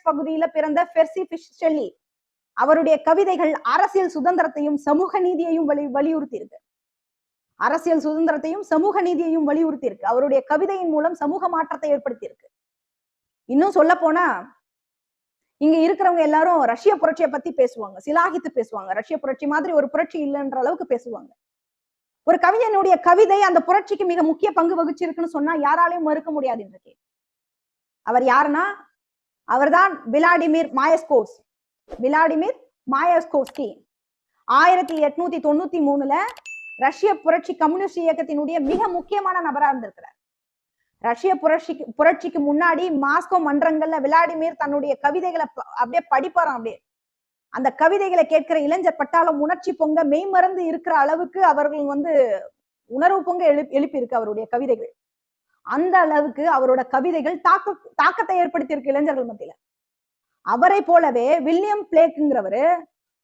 Sussex பகுதியில பிறந்த Percy Shelley. அவருடைய கவிதைகள் அரசியல் சுதந்திரத்தையும் சமூக நீதியையும் வலியுறுத்தி இருக்கு. அரசியல் சுதந்திரத்தையும் சமூக நீதியையும் வலியுறுத்தி இருக்கு. அவருடைய கவிதையின் மூலம் சமூக மாற்றத்தை ஏற்படுத்தி இருக்கு. இன்னும் சொல்ல போனா இங்க இருக்கிறவங்க எல்லாரும் ரஷ்ய புரட்சியை பத்தி பேசுவாங்க, சிலாகித்து பேசுவாங்க. ரஷ்ய புரட்சி மாதிரி ஒரு புரட்சி இல்லைன்ற அளவுக்கு பேசுவாங்க. ஒரு கவிஞனுடைய கவிதை அந்த புரட்சிக்கு மிக முக்கிய பங்கு வகிச்சிருக்குன்னு சொன்னா யாராலையும் மறுக்க முடியாது இன்றைக்கு. அவர் யாருன்னா அவர்தான் விளாடிமிர் மாயஸ்கோவ்ஸ்கி. 1893ல ரஷ்ய புரட்சி கம்யூனிஸ்ட் இயக்கத்தினுடைய மிக முக்கியமான நபரா இருந்திருக்கிறார். ரஷ்ய புரட்சிக்கு முன்னாடி மாஸ்கோ மன்றங்கள்ல விளாடிமிர் தன்னுடைய கவிதைகளை அப்படியே படிப்பாராம். அப்படியே அந்த கவிதைகளை கேட்கிற இளைஞர் பட்டாளம் உணர்ச்சி பொங்க மெய்மறந்து இருக்கிற அளவுக்கு அவர்கள் உணர்வு பொங்க எழுப்பி இருக்கு அவருடைய கவிதைகள். அந்த அளவுக்கு அவரோட கவிதைகள் தாக்கத்தை ஏற்படுத்தி இருக்கு இளைஞர்கள் மத்தியில. அவரை போலவே வில்லியம் பிளேக்குங்கிறவரு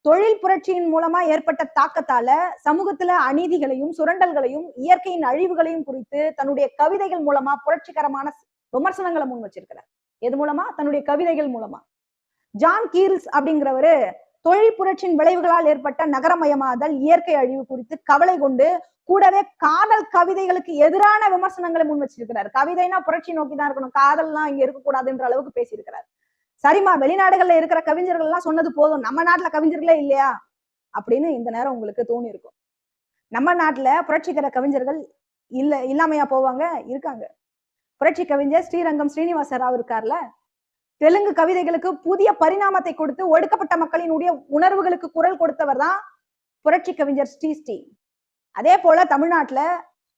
தொழில் புரட்சியின் மூலமா ஏற்பட்ட தாக்கத்தால சமூகத்துல அநீதிகளையும் சுரண்டல்களையும் இயற்கையின் அழிவுகளையும் குறித்து தன்னுடைய கவிதைகள் மூலமா புரட்சிகரமான விமர்சனங்களை முன் வச்சிருக்கிறார். எது மூலமா? தன்னுடைய கவிதைகள் மூலமா. ஜான் கீல்ஸ் அப்படிங்கிறவரு தொழில் புரட்சியின் விளைவுகளால் ஏற்பட்ட நகரமயமாதல், இயற்கை அழிவு குறித்து கவலை கொண்டு கூடவே காதல் கவிதைகளுக்கு எதிரான விமர்சனங்களை முன் வச்சிருக்கிறார். கவிதைனா புரட்சி நோக்கிதான் இருக்கணும், காதல்லாம் இங்க இருக்கக்கூடாதுன்ற அளவுக்கு பேசியிருக்கிறார். சரிம்மா, வெளிநாடுகள்ல இருக்கிற கவிஞர்கள் எல்லாம் சொன்னது போதும், நம்ம நாட்டுல கவிஞர்களே இல்லையா அப்படின்னு இந்த நேரம் உங்களுக்கு தோணி இருக்கும். நம்ம நாட்டுல புரட்சிகர கவிஞர்கள் இல்லாமையா போவாங்க? இருக்காங்க. புரட்சி கவிஞர் ஸ்ரீரங்கம் ஸ்ரீனிவாச ராவ் இருக்கார்ல, தெலுங்கு கவிதைகளுக்கு புதிய பரிணாமத்தை கொடுத்து ஒடுக்கப்பட்ட மக்களினுடைய உணர்வுகளுக்கு குரல் கொடுத்தவர் தான் புரட்சி கவிஞர் ஸ்ரீ. அதே போல தமிழ்நாட்டுல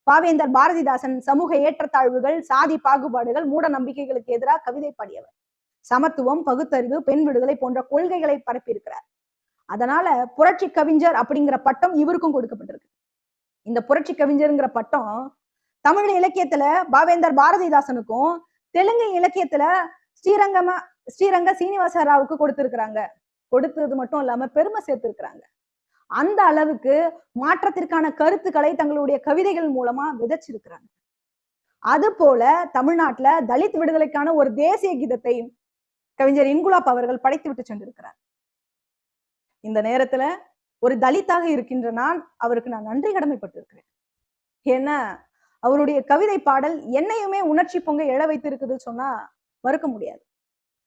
பாவேந்தர் பாரதிதாசன் சமூக ஏற்றத்தாழ்வுகள், சாதி பாகுபாடுகள், மூட நம்பிக்கைகளுக்கு எதிராக கவிதை பாடியவர். சமத்துவம், பகுத்தறிவு, பெண் விடுதலை போன்ற கொள்கைகளை பரப்பி இருக்கிறார். அதனால புரட்சி கவிஞர் அப்படிங்கிற பட்டம் இவருக்கும் கொடுக்கப்பட்டிருக்கு. இந்த புரட்சி கவிஞருங்கிற பட்டம் தமிழ் இலக்கியத்துல பாவேந்தர் பாரதிதாசனுக்கும், தெலுங்கு இலக்கியத்துல ஸ்ரீரங்க சீனிவாச ராவுக்கு கொடுத்திருக்கிறாங்க. கொடுத்தது மட்டும் இல்லாம பெருமை சேர்த்திருக்கிறாங்க. அந்த அளவுக்கு மாற்றத்திற்கான கருத்துக்களை தங்களுடைய கவிதைகள் மூலமா விதைச்சிருக்கிறாங்க. அது போல தமிழ்நாட்டுல தலித் விடுதலைக்கான ஒரு தேசிய கீதத்தை கவிஞர் இன்குலாப் அவர்கள் படைத்து விட்டு சென்றிருக்கிறார். இந்த நேரத்துல ஒரு தலித்தாக இருக்கின்ற அவருக்கு நான் நன்றி கடமைப்பட்டிருக்கிறேன். ஏன்னா அவருடைய கவிதை பாடல் என்னையுமே உணர்ச்சி பொங்க எழ வைத்திருக்குது சொன்னா மறுக்க முடியாது.